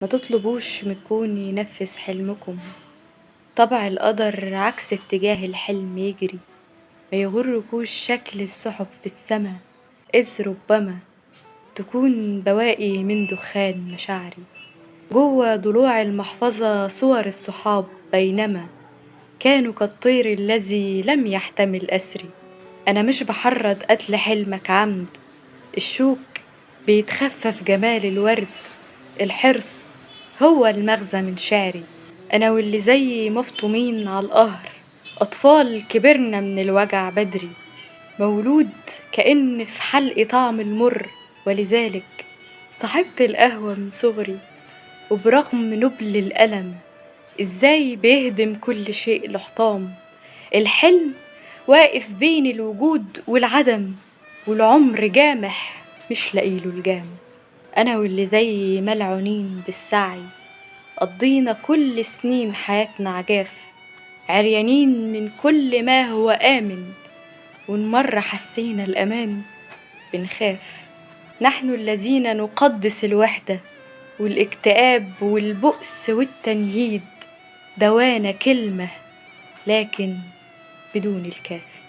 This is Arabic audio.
ما تطلبوش من الكون ينفذ حلمكم. طبع القدر عكس اتجاه الحلم يجري. ما يغركوش شكل السحب في السما، إذ ربما تكون بواقي من دخان مشاعري. جوه ضلوع المحفظة صور الصحاب، بينما كانوا كالطير الذي لم يحتمل أسري. أنا مش بحرض قتل حلمك عمد، الشوك بيتخفف جمال الورد. الحرص هو المغزى من شعري. أنا واللي زيي مفطومين على القهر، أطفال كبرنا من الوجع بدري. مولود كأن في حلقي طعم المر، ولذلك صاحبت القهوة من صغري. وبرغم نبل الألم إزاي بيهدم كل شيء لحطام. الحلم واقف بين الوجود والعدم، والعمر جامح مش لاقيله الجام. أنا واللي زي ملعونين بالسعي، قضينا كل سنين حياتنا عجاف، عريانين من كل ما هو آمن، ونمر حسينا الأمان بنخاف. نحن الذين نقدس الوحدة والاكتئاب والبؤس والتنهيد، دوانا كلمة لكن بدون الكاف.